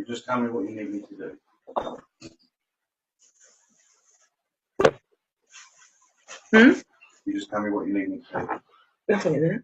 You just tell me what you need me to do. You just tell me what you need me to do. Nothing in it.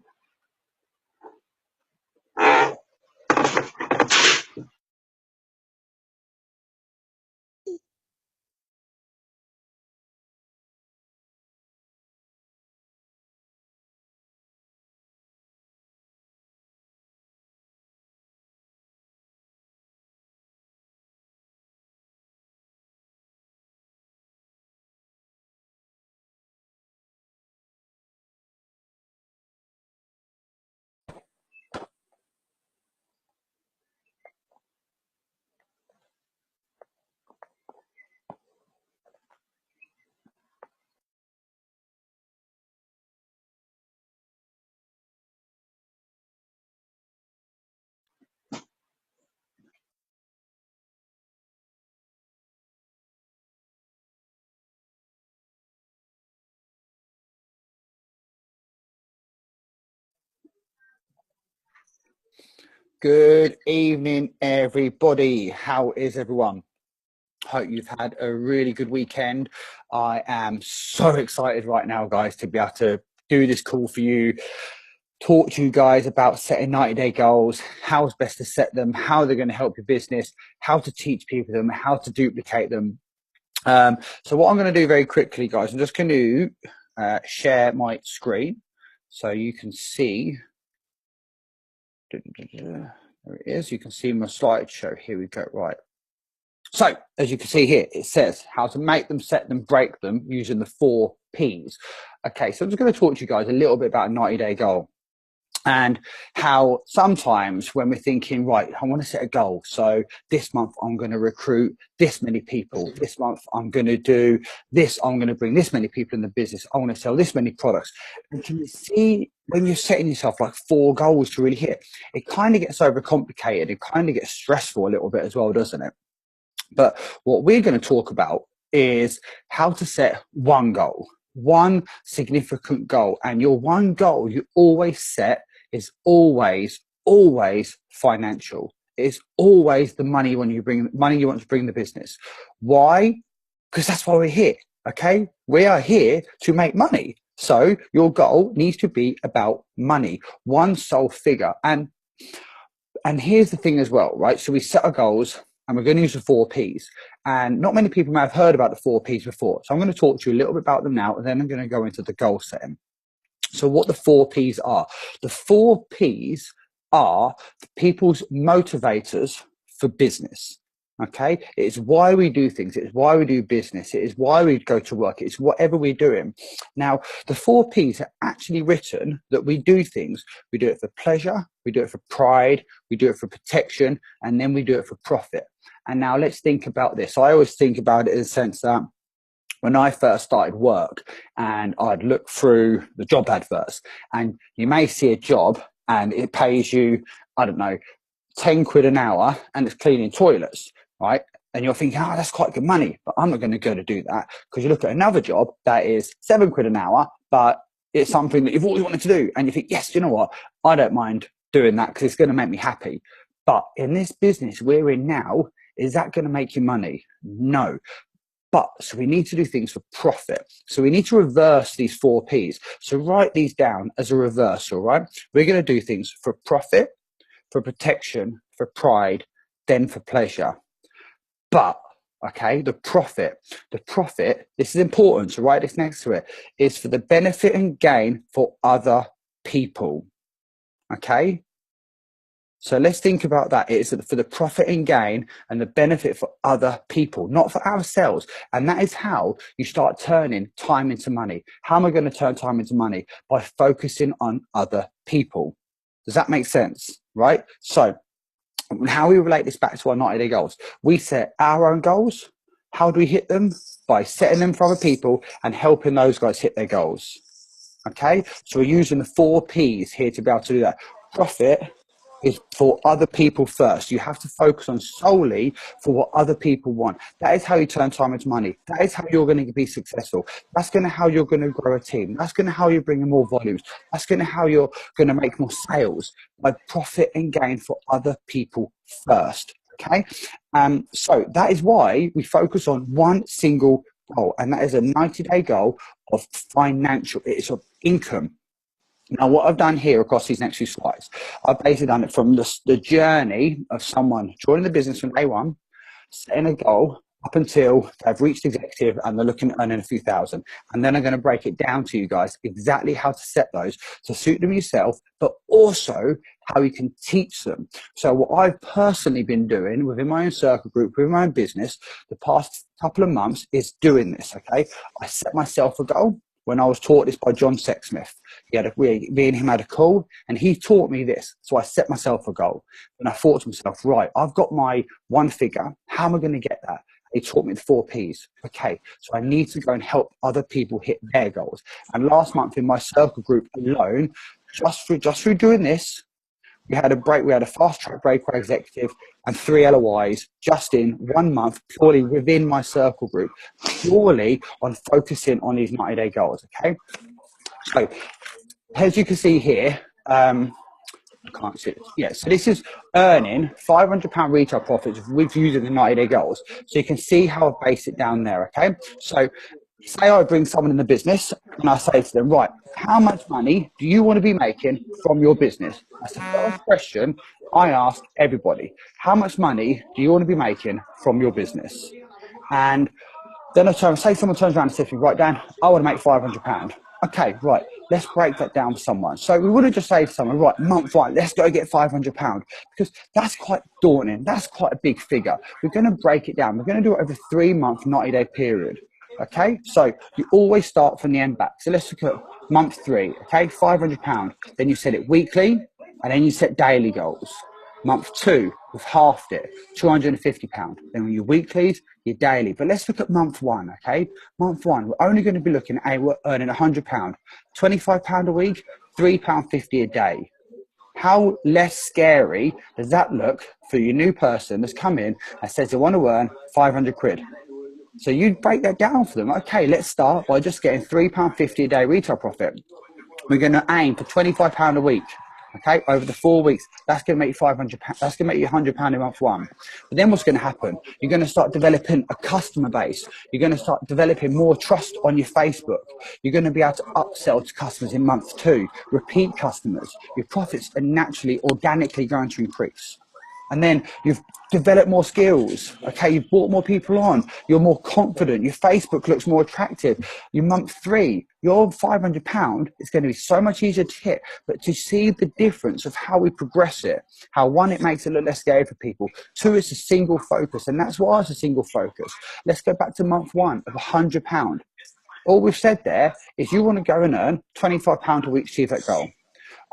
Good evening, everybody. How is everyone? Hope you've had a really good weekend. I am so excited right now, guys, to be able to do this call for you, talk to you guys about setting 90-day goals, how's best to set them, how they're going to help your business, how to teach people them, how to duplicate them. So what I'm going to do very quickly, guys, I'm just going to share my screen so you can see. There it is. You can see my slideshow. Here we go. Right. So as you can see here, it says how to make them, set them, break them using the 4 Ps. Okay, so I'm just going to talk to you guys a little bit about a 90-day goal and how sometimes when we're thinking, right, I want to set a goal. So this month I'm going to recruit this many people. This month I'm going to do this. I'm going to bring this many people in the business. I want to sell this many products. And can you see when you're setting yourself like 4 goals to really hit, it kind of gets overcomplicated. It kind of gets stressful a little bit as well, doesn't it? But what we're going to talk about is how to set one goal, one significant goal. And your one goal you always set is always financial. It's always the money when you bring money you want to bring the business. Why? Because that's why we're here. Okay, we are here to make money. So your goal needs to be about money, one sole figure. And here's the thing as well, right? So we set our goals and we're going to use the 4 Ps. And not many people may have heard about the 4 Ps before. So I'm going to talk to you a little bit about them now, and then I'm going to go into the goal setting. So what the 4 Ps are. The 4 Ps are people's motivators for business. Okay, it's why we do things. It's why we do business. It is why we go to work. It's whatever we're doing. Now, the 4 Ps are actually written that we do things. We do it for pleasure. We do it for pride. We do it for protection. And then we do it for profit. And now let's think about this. I always think about it in the sense that when I first started work and I'd look through the job adverts, and you may see a job and it pays you, I don't know, 10 quid an hour and it's cleaning toilets, right? And you're thinking, oh, that's quite good money, but I'm not going to go to do that, because you look at another job that is 7 quid an hour, but it's something that you've always wanted to do. And you think, yes, you know what? I don't mind doing that because it's going to make me happy. But in this business we're in now, is that going to make you money? No. But so we need to do things for profit. So we need to reverse these 4 Ps. So write these down as a reversal, right? We're going to do things for profit, for protection, for pride, then for pleasure. But, okay, the profit, this is important, so write this next to it, is for the benefit and gain for other people. Okay? So let's think about that. It is for the profit and gain and the benefit for other people, not for ourselves. And that is how you start turning time into money. How am I going to turn time into money? By focusing on other people. Does that make sense? Right? So how we relate this back to our 90-day goals. We set our own goals. How do we hit them? By setting them for other people and helping those guys hit their goals. Okay? So we're using the 4 Ps here to be able to do that. Profit is for other people first. You have to focus on solely for what other people want. That is how you turn time into money. That is how you're going to be successful. That's going to how you're going to grow a team. That's going to how you bring in more volumes. That's going to how you're going to make more sales, by profit and gain for other people first. Okay. So that is why we focus on one single goal, and that is a 90-day goal of financial, it's of income. Now, what I've done here across these next few slides, I've basically done it from the journey of someone joining the business from day one, setting a goal up until they've reached executive and they're looking at earning a few thousand. And then I'm going to break it down to you guys exactly how to set those to suit them yourself, but also how you can teach them. So what I've personally been doing within my own circle group, within my own business, the past couple of months is doing this, okay? I set myself a goal when I was taught this by John Sexsmith. Me and him had a call, and he taught me this. So I set myself a goal. And I thought to myself, right, I've got my one figure. How am I going to get that? He taught me the 4 Ps. Okay, so I need to go and help other people hit their goals. And last month in my circle group alone, just through doing this, we had a fast track breakaway executive and 3 LOIs just in 1 month, purely within my circle group, purely on focusing on these 90-day goals. Okay, so as you can see here, I can't see it. Yeah, so this is earning £500 retail profits with using the 90-day goals. So you can see how I base it down there. Okay, so say I bring someone in the business and I say to them, right, how much money do you want to be making from your business? That's the first question I ask everybody. How much money do you want to be making from your business? And then say someone turns around and says to me, right, Dan, I want to make £500. Okay, right, let's break that down for someone. So we wouldn't just say to someone, right, month 1, let's go get £500, because that's quite daunting. That's quite a big figure. We're going to break it down. We're going to do it over a 3-month, 90-day period. Okay, so you always start from the end back. So let's look at month 3, okay, £500. Then you set it weekly, and then you set daily goals. Month 2, we've halved it, £250. Then your weeklies, your daily. But let's look at month 1, okay? Month 1, we're only going to be looking at earning £100, £25 a week, £3.50 a day. How less scary does that look for your new person that's come in and says they want to earn 500 quid? So you break that down for them. Okay, let's start by just getting £3.50 a day retail profit. We're going to aim for £25 a week. Okay, over the 4 weeks, that's going to make you £500. That's going to make you £100 in month 1. But then what's going to happen? You're going to start developing a customer base. You're going to start developing more trust on your Facebook. You're going to be able to upsell to customers in month 2, repeat customers. Your profits are naturally, organically going to increase. And then you've developed more skills. Okay, you've brought more people on. You're more confident. Your Facebook looks more attractive. Your month 3, your £500 is going to be so much easier to hit. But to see the difference of how we progress it, how 1, it makes it look less scary for people. 2, it's a single focus, and that's why it's a single focus. Let's go back to month 1 of £100. All we've said there is you want to go and earn £25 a week to achieve that goal.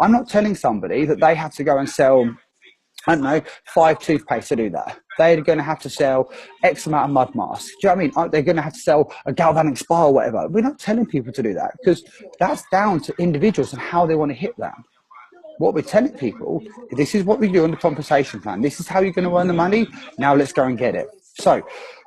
I'm not telling somebody that they have to go and sell, I don't know, 5 toothpaste to do that. They're going to have to sell X amount of mud masks. Do you know what I mean? They're going to have to sell a galvanic spa or whatever. We're not telling people to do that, because that's down to individuals and how they want to hit that. What we're telling people, this is what we do on the compensation plan. This is how you're going to earn the money. Now let's go and get it. So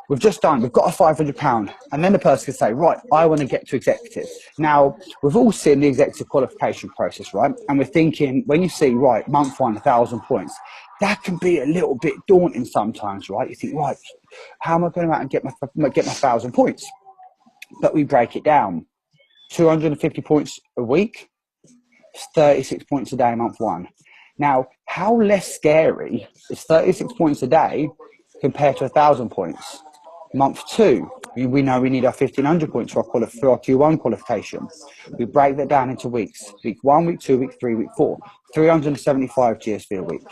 we've got a £500, and then the person can say, right, I want to get to executive. Now, we've all seen the executive qualification process, right? And we're thinking, when you see, right, month 1, 1,000 points, that can be a little bit daunting sometimes, right? You think, right, how am I going to out and get my 1,000 points? But we break it down. 250 points a week, 36 points a day, month 1. Now, how less scary is 36 points a day compared to 1,000 points? Month 2, we know we need our 1,500 points for our Q1 qualification. We break that down into weeks. Week 1, week 2, week 3, week 4. 375 GSV a week.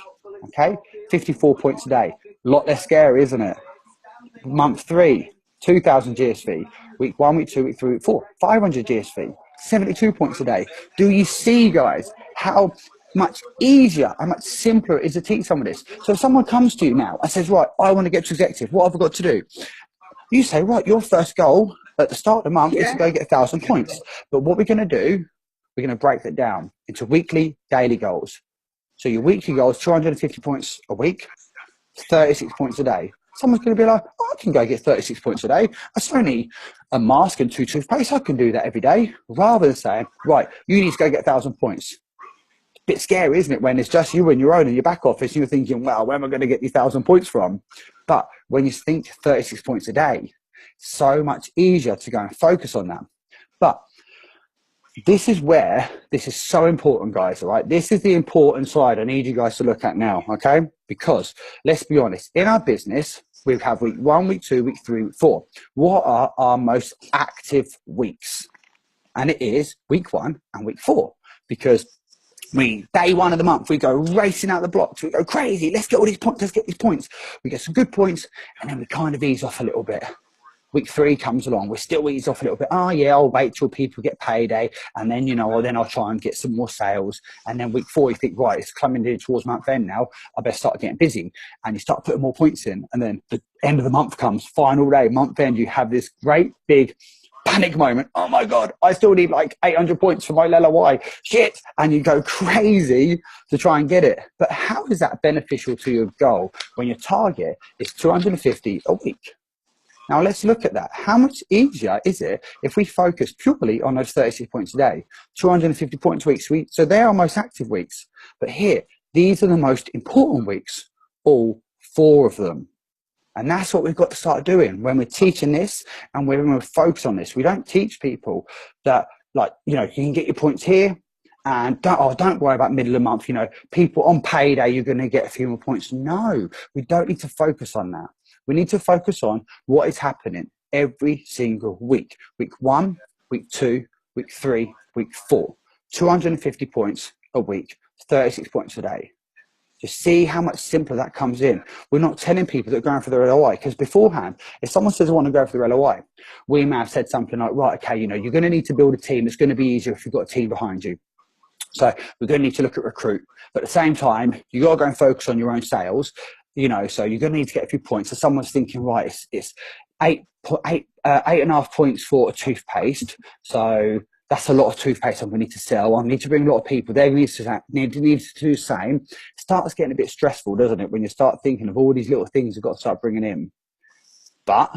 Okay? 54 points a day. A lot less scary, isn't it? Month 3, 2,000 GSV. Week 1, week 2, week 3, week 4. 500 GSV. 72 points a day. Do you see, guys, how much easier and much simpler it is to teach someone this? So if someone comes to you now and says, right, I want to get to executive, what have I got to do? You say, right, your first goal at the start of the month is to go get 1,000 points. But what we're going to do, we're going to break that down into weekly, daily goals. So your weekly goal is 250 points a week, 36 points a day. Someone's going to be like, oh, I can go get 36 points a day. That's only a mask and 2 toothpaste. I can do that every day. Rather than saying, right, you need to go get 1,000 points. bit scary, isn't it, when it's just you and your own in your back office and you're thinking, well, where am I going to get these 1,000 points from? But when you think 36 points a day, so much easier to go and focus on that. But this is where this is so important, guys. All right, this is the important slide I need you guys to look at now. Okay, because let's be honest, in our business we have week 1, week 2, week 3, week 4. What are our most active weeks? And it is week 1 and week 4, because day 1 of the month we go racing out the blocks, we go crazy, let's get all these points, let's get these points, we get some good points, and then we kind of ease off a little bit. Week 3 comes along, we still ease off a little bit. Oh yeah, I'll wait till people get payday, and then, you know, then I'll try and get some more sales. And then week 4, you think, right, it's coming in towards month end now, I better start getting busy. And you start putting more points in, and then the end of the month comes, final day, month end, you have this great big panic moment. Oh my God, I still need like 800 points for my LOI. Shit. And you go crazy to try and get it. But how is that beneficial to your goal when your target is 250 a week? Now let's look at that. How much easier is it if we focus purely on those 36 points a day, 250 points a week? So they are our most active weeks. But here, these are the most important weeks, all 4 of them. And that's what we've got to start doing when we're teaching this and when we're focused on this. We don't teach people that, like, you know, you can get your points here and don't worry about middle of the month. You know, people on payday, you're going to get a few more points. No, we don't need to focus on that. We need to focus on what is happening every single week. Week 1, week 2, week 3, week 4. 250 points a week, 36 points a day. Just see how much simpler that comes in. We're not telling people that are going for their LOI, because beforehand, if someone says I want to go for their LOI, we may have said something like, right, okay, you know, you're going to need to build a team. It's going to be easier if you've got a team behind you. So we're going to need to look at recruit. But at the same time, you got to go and focus on your own sales. You know, so you're going to need to get a few points. So someone's thinking, right, it's 8.5 points for a toothpaste. So that's a lot of toothpaste I'm going to need to sell. I need to bring a lot of people. They need to do the same. It starts getting a bit stressful, doesn't it, when you start thinking of all these little things you've got to start bringing in. But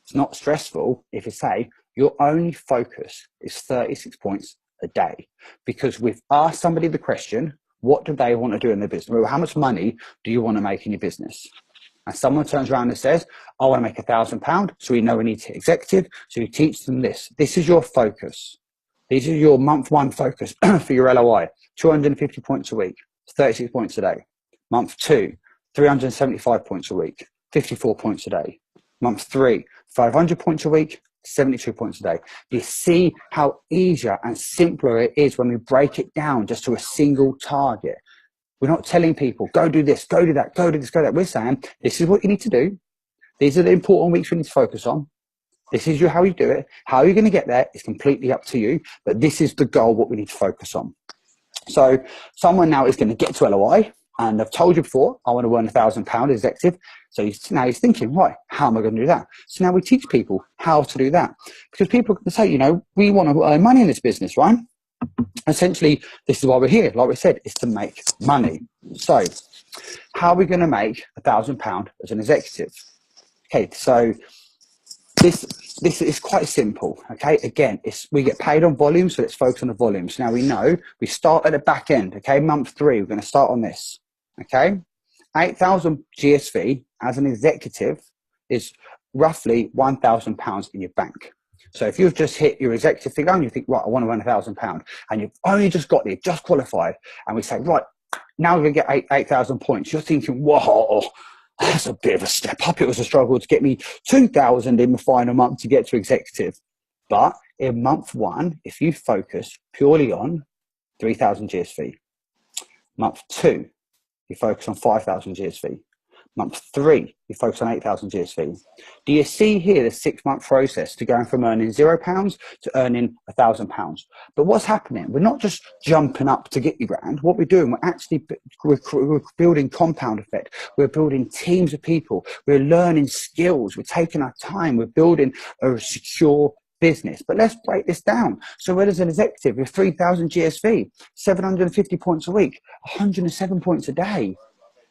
it's not stressful if you say your only focus is 36 points a day. Because we've asked somebody the question, what do they want to do in their business? Well, how much money do you want to make in your business? And someone turns around and says, I want to make £1,000. So we know we need to hit executive. So you teach them this. This is your focus. These are your month 1 focus for your LOI. 250 points a week, 36 points a day. Month 2, 375 points a week, 54 points a day. Month 3, 500 points a week, 72 points a day. Do you see how easier and simpler it is when we break it down just to a single target? We're not telling people, go do this, go do that, go do this, go do that. We're saying, this is what you need to do. These are the important weeks we need to focus on. This is how you do it. How you're going to get there is completely up to you. But this is the goal, what we need to focus on. So someone now is going to get to LOI. And I've told you before, I want to earn £1,000 executive. So now he's thinking, right, how am I going to do that? So now we teach people how to do that. Because people can say, you know, we want to earn money in this business, right? Essentially, this is why we're here. Like we said, is to make money. So how are we going to make £1,000 as an executive? Okay, so this is quite simple. Okay, again, we get paid on volume, so let's focus on the volumes. Now we know we start at the back end. Okay, month 3, we're going to start on this. Okay, 8,000 GSV as an executive is roughly £1,000 in your bank. So if you've just hit your executive figure and you think, right, I want to earn £1,000, and you've only just got there, just qualified, and we say, right, now we're going to get 8,000 points. You're thinking, whoa, that's a bit of a step up. It was a struggle to get me 2,000 in the final month to get to executive. But in month 1, if you focus purely on 3,000 GSV, month 2, you focus on 5,000 GSV. Month 3, you focus on 8,000 GSV. Do you see here the 6-month process to going from earning £0 to earning £1,000? But what's happening? We're not just jumping up to get your grand. What we're doing, we're building compound effect. We're building teams of people. We're learning skills. We're taking our time. We're building a secure business. But let's break this down. So where does an executive with 3,000 GSV, 750 points a week, 107 points a day?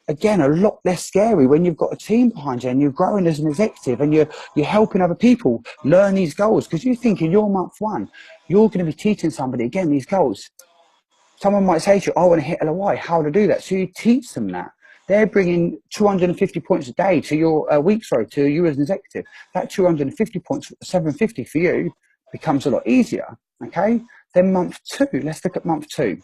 Again, a lot less scary when you've got a team behind you and you're growing as an executive and you're helping other people learn these goals. Because you think in your month 1, you're going to be teaching somebody, again, these goals. someone might say to you, I want to hit LOI, how to do that. So you teach them that. They're bringing 250 points a day to your to you as an executive. That 250 points, 750 for you becomes a lot easier. Okay. Then month 2, let's look at month 2.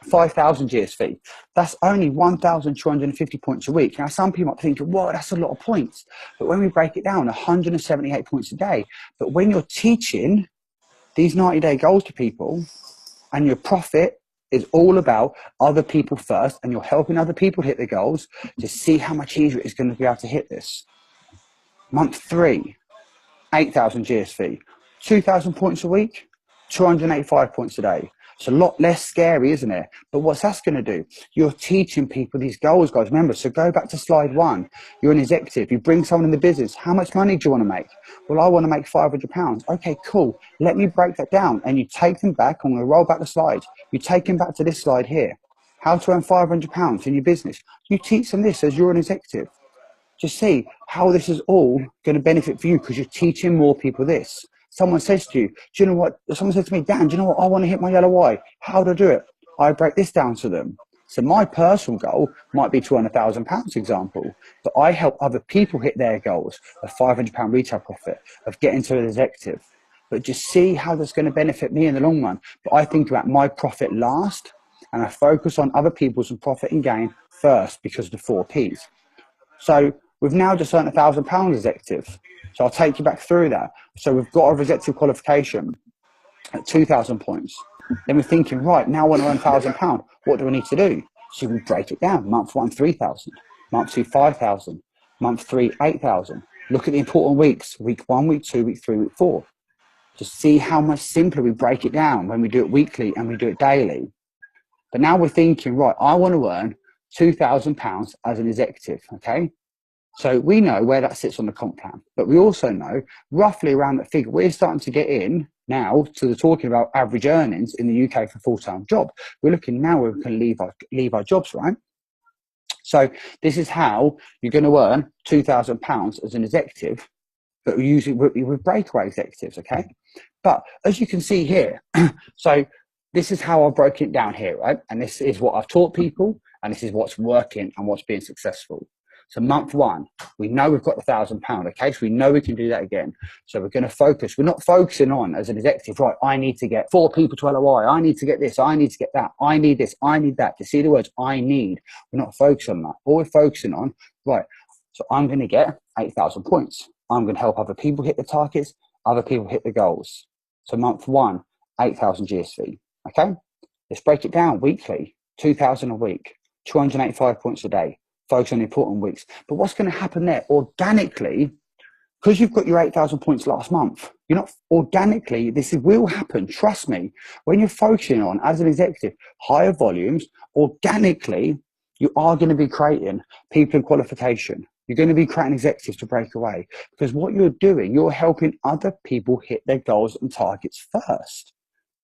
5,000 GSV. That's only 1,250 points a week. Now, some people might think, whoa, that's a lot of points. But when we break it down, 178 points a day. But when you're teaching these 90-day goals to people and your profit is all about other people first and you're helping other people hit their goals, to see how much easier it's going to be able to hit this. Month 3, 8,000 GSV, 2,000 points a week, 285 points a day. It's a lot less scary, isn't it? But what's that going to do? You're teaching people these goals, guys. Remember, so go back to slide 1. You're an executive. You bring someone in the business. How much money do you want to make? Well, I want to make £500. Okay, cool. Let me break that down. And you take them back. I'm going to roll back the slides. You take them back to this slide here. How to earn £500 in your business. You teach them this as you're an executive. Just see how this is all going to benefit for you because you're teaching more people this. Someone says to you, do you know what? Someone says to me, Dan, do you know what? I want to hit my LOI. How do I do it? I break this down to them. So my personal goal might be £200,000 example, but I help other people hit their goals of £500 retail profit, of getting to an executive. But just see how that's going to benefit me in the long run. But I think about my profit last and I focus on other people's profit and gain first because of the 4 Ps. So we've now just earned £1,000 executive. So I'll take you back through that. So we've got our executive qualification at 2,000 points. Then we're thinking, right, now I want to earn £1,000. What do I need to do? So we break it down. Month 1, 3,000. Month 2, 5,000. Month 3, 8,000. Look at the important weeks. Week 1, week 2, week 3, week 4. Just see how much simpler we break it down when we do it weekly and we do it daily. But now we're thinking, right, I want to earn £2,000 as an executive, okay? So we know where that sits on the comp plan, but we also know roughly around that figure. We're starting to get in now to the talking about average earnings in the UK for a full-time job. We're looking now where we can leave our jobs, right? So this is how you're going to earn £2,000 as an executive, but we use it with breakaway executives, okay? But as you can see here, so this is how I've broken it down here, right? And this is what I've taught people, and this is what's working and what's being successful. So month 1, we know we've got £1,000, okay? So we know we can do that again. So we're going to focus. We're not focusing on, as an executive, right, I need to get 4 people to LOI. I need to get this. I need to get that. I need this. I need that. To see the words I need. We're not focusing on that. All we're focusing on, right, so I'm going to get 8,000 points. I'm going to help other people hit the targets, other people hit the goals. So month 1, 8,000 GSV, okay? Let's break it down weekly, 2,000 a week, 285 points a day. Focus on the important weeks. But what's going to happen there organically, because you've got your 8,000 points last month, you're not organically, this will happen. Trust me, when you're focusing on, as an executive, higher volumes, organically, you are going to be creating people in qualification. You're going to be creating executives to break away, because what you're doing, you're helping other people hit their goals and targets first.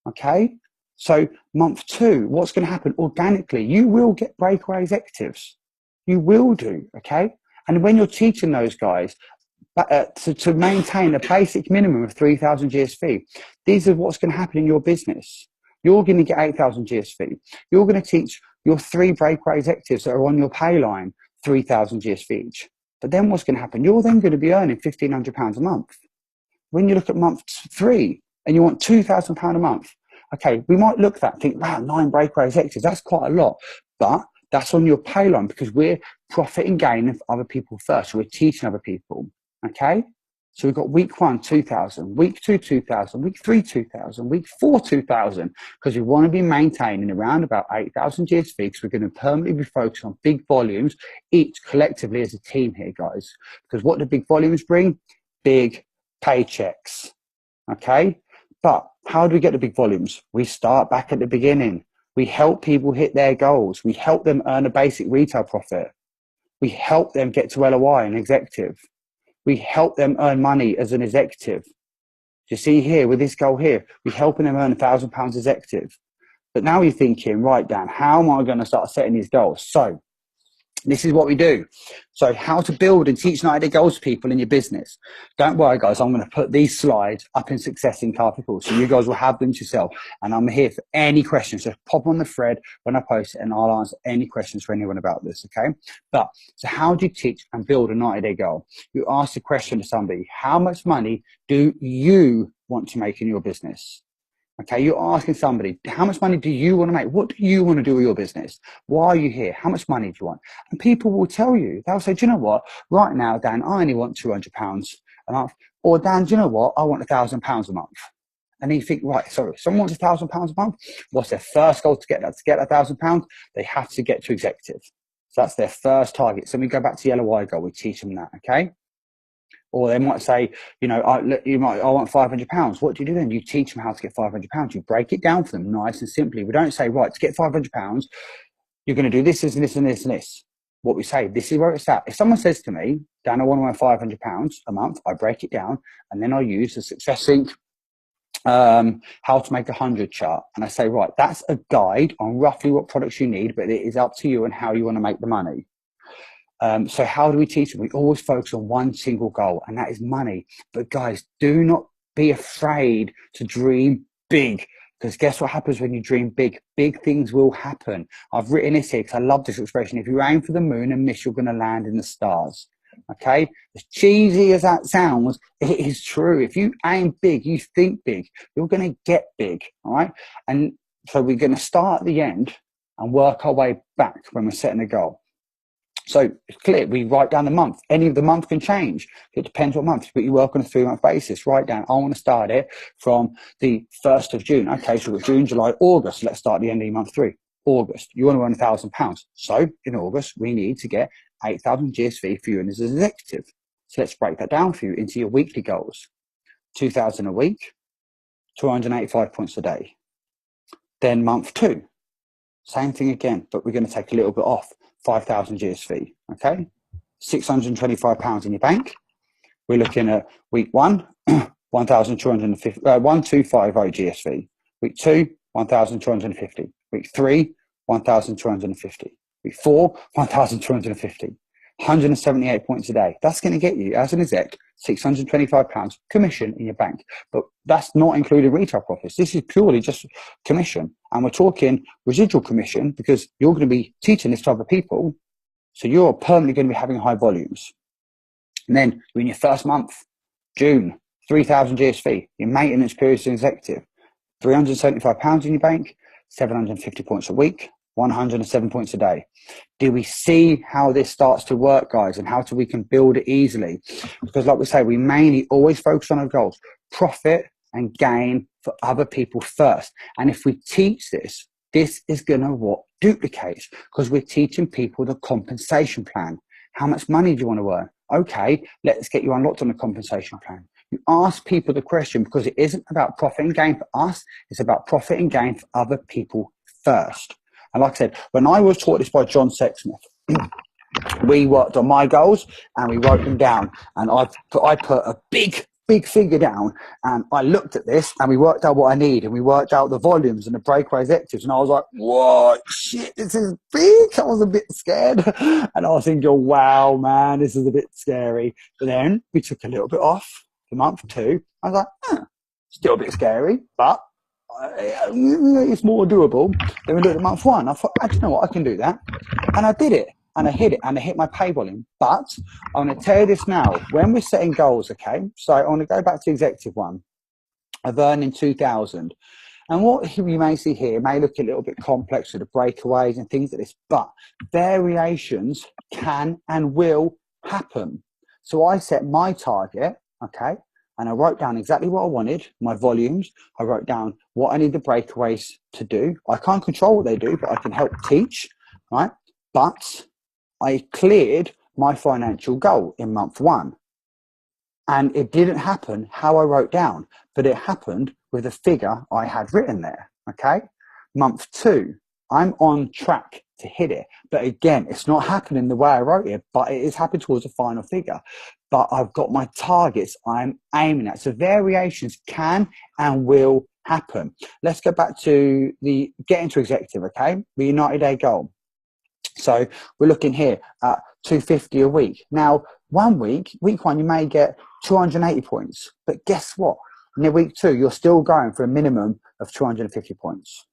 Okay. So month 2, what's going to happen organically? You will get breakaway executives. You will do, okay? And when you're teaching those guys to maintain a basic minimum of 3,000 GSV, these are what's going to happen in your business. You're going to get 8,000 GSV. You're going to teach your 3 breakaway executives that are on your pay line 3,000 GSV each. But then what's going to happen? You're then going to be earning £1,500 a month. When you look at month 3 and you want £2,000 a month, okay, we might look at that and think, wow, 9 breakaway executives, that's quite a lot. But that's on your pay line because we're profit and gain of other people first. So we're teaching other people, okay? So we've got week 1, 2,000, week 2, 2,000, week 3, 2,000, week 4, 2,000, because we want to be maintaining around about 8,000 GSV because we're going to permanently be focused on big volumes, each collectively as a team here, guys. Because what do big volumes bring? Big paychecks, okay? But how do we get the big volumes? We start back at the beginning. We help people hit their goals. We help them earn a basic retail profit. We help them get to LOI and executive. We help them earn money as an executive. You see here with this goal here, we're helping them earn £1,000 executive. But now you're thinking, right, Dan, how am I going to start setting these goals? So This is what we do. So how to build and teach 90-day goals to people in your business. Don't worry, guys. I'm going to put these slides up in Success Inc. articles, so you guys will have them to yourself. And I'm here for any questions. Just pop on the thread when I post it, and I'll answer any questions for anyone about this, okay? But, so how do you teach and build a 90-day goal? You ask the question to somebody, how much money do you want to make in your business? Okay, you're asking somebody, how much money do you want to make? What do you want to do with your business? Why are you here? How much money do you want? And people will tell you, they'll say, do you know what? Right now, Dan, I only want £200 a month. Or Dan, do you know what? I want £1,000 a month. And then you think, right, so someone wants £1,000 a month. What's their first goal to get that? To get £1,000, they have to get to executive. So that's their first target. So we go back to the LOI goal. We teach them that, okay? Or they might say, you know, I want £500. What do you do then? You teach them how to get £500. You break it down for them nice and simply. We don't say, right, to get £500, you're going to do this, this, and this, and this, and this. What we say, this is where it's at. If someone says to me, Dan, I want to earn £500 a month, I break it down, and then I use the Success Inc. How to make 100 chart. And I say, right, that's a guide on roughly what products you need, but it is up to you and how you want to make the money. So how do we teach them? We always focus on one single goal, and that is money. But guys, do not be afraid to dream big, because guess what happens when you dream big? Big things will happen. I've written this here because I love this expression. If you aim for the moon and miss, you're going to land in the stars. Okay? As cheesy as that sounds, it is true. If you aim big, you think big, you're going to get big. All right? And so we're going to start at the end and work our way back when we're setting a goal. So it's clear, we write down the month. Any of the month can change. It depends what month, but you work on a 3-month basis. Write down, I want to start it from the 1st of June. Okay, so we've got June, July, August. Let's start the end of month 3. August, you want to earn £1,000. So in August, we need to get 8,000 GSV for you and as an executive. So let's break that down for you into your weekly goals. 2,000 a week, 285 points a day. Then month 2, same thing again, but we're going to take a little bit off. 5,000 GSV, okay? £625 in your bank. We're looking at week 1, 1,250, 1,250 GSV. Week 2, 1,250. Week 3, 1,250. Week 4, 1,250. 178 points a day. That's going to get you, as an exec, £625 commission in your bank. But that's not including retail profits. This is purely just commission. And we're talking residual commission because you're going to be teaching this to other people. So you're permanently going to be having high volumes. And then in your first month, June, 3,000 GSV, your maintenance period as an executive, £375 in your bank, 750 points a week, 107 points a day. Do we see how this starts to work, guys, and how we can build it easily? Because like we say, we mainly always focus on our goals, profit and gain for other people first. And if we teach this, this is going to what duplicates, because we're teaching people the compensation plan. How much money do you want to earn? Okay, let's get you unlocked on the compensation plan. You ask people the question because it isn't about profit and gain for us. It's about profit and gain for other people first. And like I said, when I was taught this by John Sexsmith, we worked on my goals and we wrote them down. And I put a big figure down, and I looked at this and we worked out what I need, and we worked out the volumes and the breakaway executives. And I was like, whoa, shit, this is big. I was a bit scared. And I was thinking, wow, man, this is a bit scary. But then we took a little bit off for month 2. I was like, still a bit scary, but it's more doable. Then we looked at month 1. I thought, I don't know what, I can do that. And I did it. And I hit it, and I hit my pay volume. But I'm going to tell you this now. When we're setting goals, okay, so I want to go back to the executive one of earning 2,000. And what you may see here may look a little bit complex with the breakaways and things like this, but variations can and will happen. So I set my target, okay, and I wrote down exactly what I wanted, my volumes. I wrote down what I need the breakaways to do. I can't control what they do, but I can help teach, right? But I cleared my financial goal in month 1. And it didn't happen how I wrote down, but it happened with a figure I had written there, okay? Month 2, I'm on track to hit it. But again, it's not happening the way I wrote it, but it is happening towards a final figure. But I've got my targets I'm aiming at. So variations can and will happen. Let's go back to the getting to executive, okay? The 90-day goal. So we're looking here at 250 a week. Now, week one, you may get 280 points, but guess what? In week two, you're still going for a minimum of 250 points.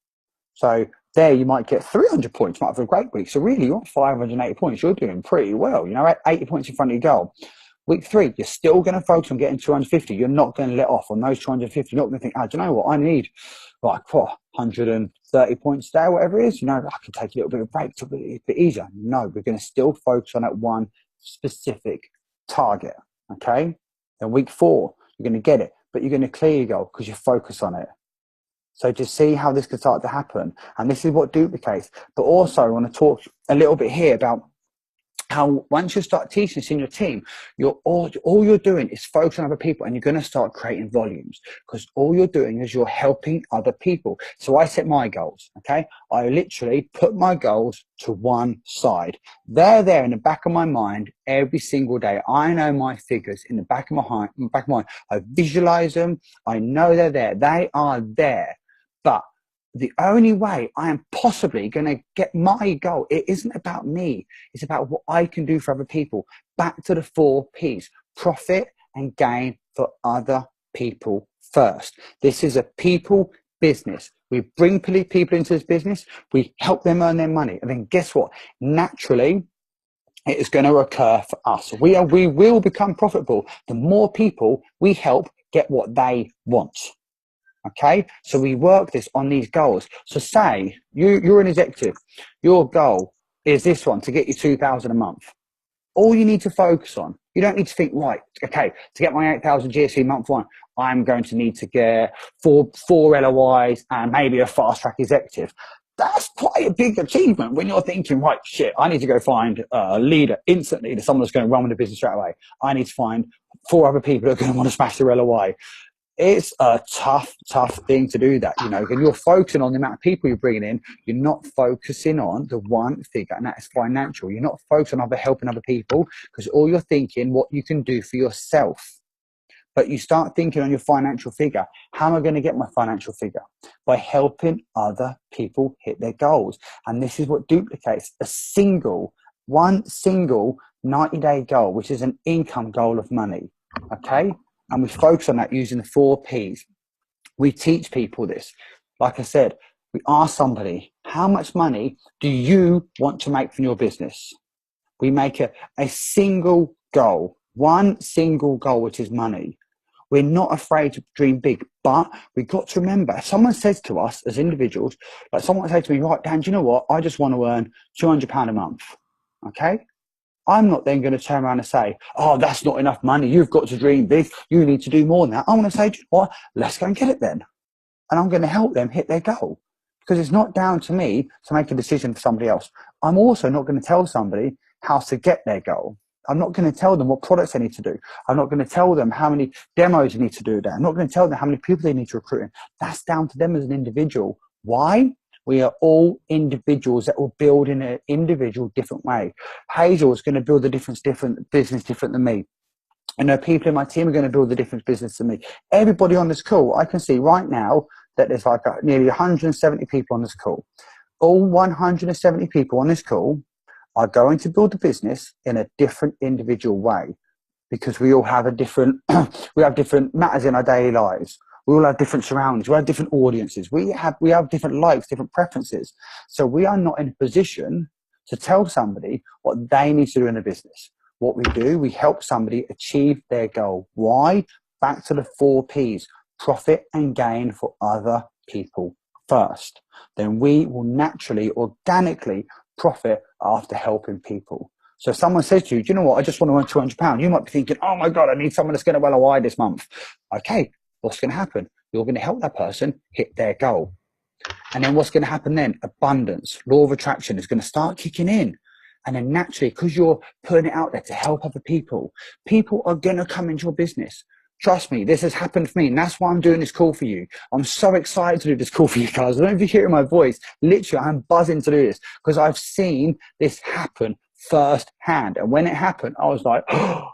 So there you might get 300 points, might have a great week. So really, you're 580 points. You're doing pretty well. You know, 80 points in front of your goal. Week three, you're still going to focus on getting 250. You're not going to let off on those 250. You're not going to think, oh, do you know what? I need like 130 points today, whatever it is. You know, I can take a little bit of a break to be a bit easier. No, we're going to still focus on that one specific target. Okay. Then week four, you're going to get it, but you're going to clear your goal because you focus on it. So to see how this can start to happen, and this is what duplicates. But also, I want to talk a little bit here about how once you start teaching this in your team, all you're doing is focus on other people, and you're going to start creating volumes because all you're doing is you're helping other people. So I set my goals. Okay, I literally put my goals to one side. They're there in the back of my mind every single day. I know my figures in the back of my mind. I visualize them. I know they're there. They are there. But the only way I am possibly going to get my goal, it isn't about me. It's about what I can do for other people. Back to the 4 Ps: profit and gain for other people first. This is a people business. We bring people into this business. We help them earn their money. And then guess what? Naturally, it is going to occur for us. We will become profitable the more people we help get what they want. Okay, so we work this on these goals. So say you're an executive, your goal is this one, to get you 2,000 a month. All you need to focus on, you don't need to think, right, okay, to get my 8,000 GSC month one, I'm going to need to get four LOIs and maybe a fast track executive. That's quite a big achievement when you're thinking, right, shit, I need to go find a leader, instant leader, someone that's going to run with the business straight away. I need to find 4 other people that are going to want to smash their LOI. It's a tough thing to do that, you know, and you're focusing on the amount of people you're bringing in. You're not focusing on the one figure, and that is financial. You're not focusing on helping other people because all you're thinking what you can do for yourself. But you start thinking on your financial figure. How am I going to get my financial figure? By helping other people hit their goals. And this is what duplicates one single 90-day goal, which is an income goal of money. Okay. And we focus on that using the 4 Ps. We teach people this. Like I said, we ask somebody, how much money do you want to make from your business? We make a single goal, one single goal, which is money. We're not afraid to dream big, but we've got to remember, if someone says to us as individuals, like someone says to me, right, Dan, do you know what? I just want to earn £200 a month. Okay. I'm not then going to turn around and say, oh, that's not enough money. You've got to dream big. You need to do more than that. I want to say, what? Let's go and get it then. And I'm going to help them hit their goal because it's not down to me to make a decision for somebody else. I'm also not going to tell somebody how to get their goal. I'm not going to tell them what products they need to do. I'm not going to tell them how many demos they need to do there. I'm not going to tell them how many people they need to recruit in. That's down to them as an individual. Why? We are all individuals that will build in an individual different way. Hazel is going to build a different business different than me. I know people in my team are going to build a different business than me. Everybody on this call, I can see right now that there's like nearly 170 people on this call. All 170 people on this call are going to build a business in a different individual way because we all have we have different matters in our daily lives. We all have different surroundings. We have different audiences. We have different likes, different preferences. So we are not in a position to tell somebody what they need to do in a business. What we do, we help somebody achieve their goal. Why? Back to the 4 Ps: profit and gain for other people first. Then we will naturally, organically profit after helping people. So if someone says to you, do you know what? I just want to earn £200. You might be thinking, oh my God, I need someone that's going to LOI this month. Okay. What's going to happen? You're going to help that person hit their goal. And then what's going to happen then? Abundance, law of attraction is going to start kicking in. And then naturally, because you're putting it out there to help other people, people are going to come into your business. Trust me, this has happened for me. And that's why I'm doing this call for you. I'm so excited to do this call for you guys. I don't know if you're hearing my voice. Literally, I'm buzzing to do this because I've seen this happen firsthand. And when it happened, I was like, oh,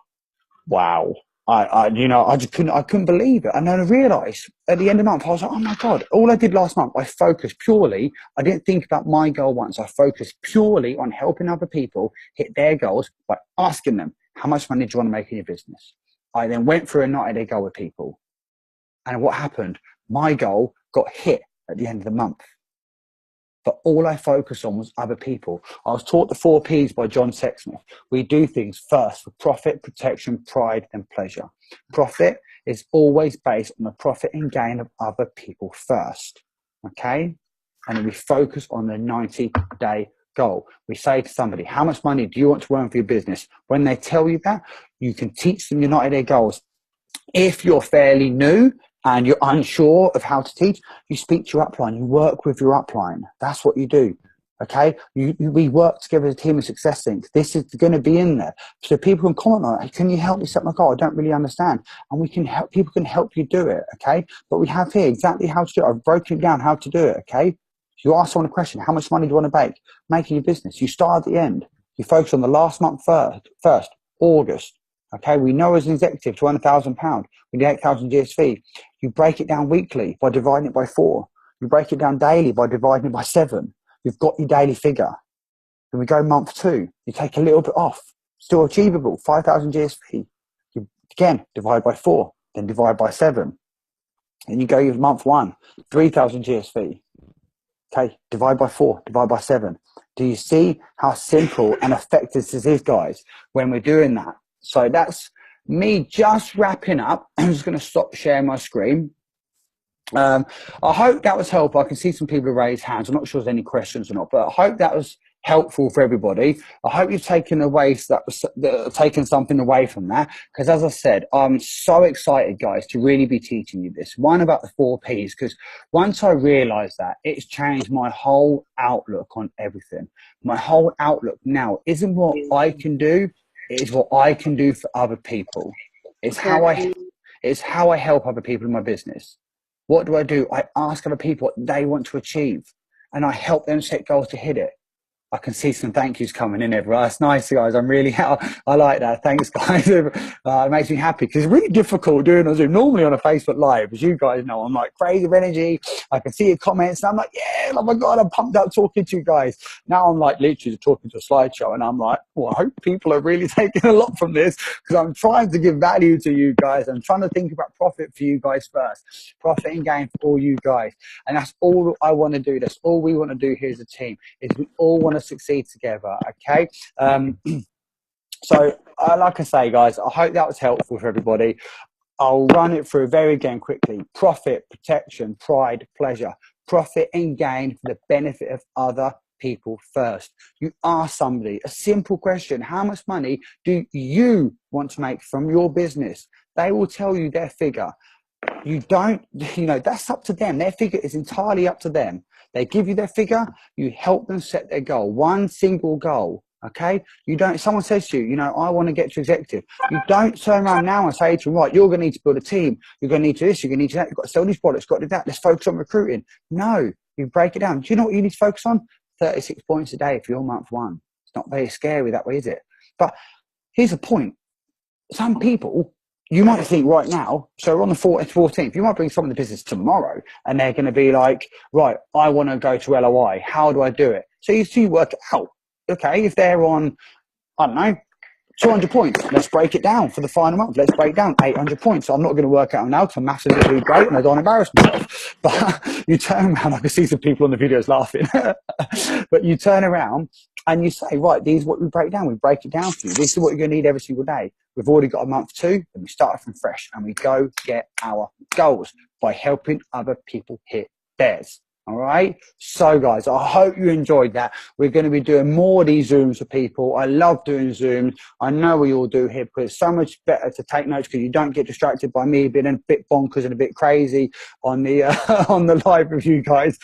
wow. I just couldn't believe it. And then I realized at the end of the month, I was like, oh my God, all I did last month, I focused purely, I didn't think about my goal once. I focused purely on helping other people hit their goals by asking them, how much money do you want to make in your business? I then went through a 90-day goal with people. And what happened? My goal got hit at the end of the month. But all I focused on was other people. I was taught the 4 Ps by John Sexsmith. We do things first for profit, protection, pride, and pleasure. Profit is always based on the profit and gain of other people first. Okay? And then we focus on the 90-day goal. We say to somebody, how much money do you want to earn for your business? When they tell you that, you can teach them your 90-day goals. If you're fairly new and you're unsure of how to teach, you speak to your upline, you work with your upline. That's what you do. Okay, we work together as a team of Success Think. This is going to be in there, so people can comment on it. Hey, can you help me set my goal? I don't really understand, and we can help. People can help you do it. Okay, but we have here exactly how to do it. I've broken it down how to do it. Okay, you ask someone a question: how much money do you want to make in your business? You start at the end. You focus on the last month first, August. Okay, we know as an executive to earn £1,000, we need 8,000 GSV. You break it down weekly by dividing it by 4. You break it down daily by dividing it by 7. You've got your daily figure. Then we go month 2. You take a little bit off. Still achievable, 5,000 GSV. You again divide by 4, then divide by 7. And you go with month 1, 3,000 GSV. Okay, divide by 4, divide by 7. Do you see how simple and effective this is, guys, when we're doing that? So that's me just wrapping up. I'm just going to stop sharing my screen. I hope that was helpful. I can see some people raise hands. I'm not sure if there's any questions or not, but I hope that was helpful for everybody. I hope you've taken taken something away from that, because as I said, I'm so excited, guys, to really be teaching you this. One, about the 4 Ps, because once I realized that, it's changed my whole outlook on everything. My whole outlook now isn't what I can do, it is what I can do for other people. It's how I help other people in my business. What do? I ask other people what they want to achieve, and I help them set goals to hit it. I can see some thank yous coming in everywhere. That's nice, guys. I'm really, I like that. Thanks, guys. It makes me happy, because it's really difficult doing a Zoom. Normally on a Facebook Live, as you guys know, I'm like crazy of energy. I can see your comments, and I'm like, yeah, oh my God, I'm pumped up talking to you guys. Now I'm like literally talking to a slideshow, and I'm like, well, I hope people are really taking a lot from this, because I'm trying to give value to you guys. I'm trying to think about profit for you guys first, profit and gain for all you guys. And that's all I want to do. That's all we want to do here as a team, is we all want to succeed together. Okay, so like I say, guys, I hope that was helpful for everybody. I'll run it through very again quickly. Profit, protection, pride, pleasure. Profit and gain for the benefit of other people first. You ask somebody a simple question: how much money do you want to make from your business? They will tell you their figure. You don't, that's up to them. Their figure is entirely up to them. They give you their figure, you help them set their goal, one single goal. Okay, you don't. Someone says to you, I want to get to executive. You don't turn around now and say to them, right, you're going to need to build a team. You're going to need to this. You're going to need to that. You've got to sell these products. You've got to do that. Let's focus on recruiting. No, you break it down. Do you know what you need to focus on? 36 points a day for your month 1. It's not very scary that way, is it? But here's the point. Some people, you might think right now, so we're on the 14th, you might bring someone to business tomorrow, and they're going to be like, right, I want to go to LOI. How do I do it? So you work it out. Okay, if they're on, I don't know, 200 points, let's break it down for the final month. Let's break down 800 points. So I'm not going to work out now, because I'm maths isn't really great and I don't embarrass myself. But you turn around, I can see some people on the videos laughing. But you turn around and you say, right, these are what we break down. We break it down for you. This is what you're going to need every single day. We've already got a month 2, and we start from fresh, and we go get our goals by helping other people hit theirs. All right. So, guys, I hope you enjoyed that. We're going to be doing more of these Zooms for people. I love doing Zooms. I know we all do here, because it's so much better to take notes, because you don't get distracted by me being a bit bonkers and a bit crazy on the on the live with you guys.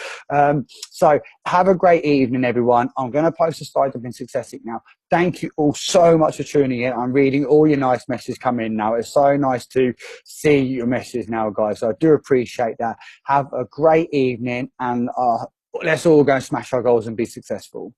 So have a great evening, everyone. I'm going to post a slide up in Successic now. Thank you all so much for tuning in. I'm reading all your nice messages come in now. It's so nice to see your messages now, guys. So I do appreciate that. Have a great evening, and let's all go and smash our goals and be successful.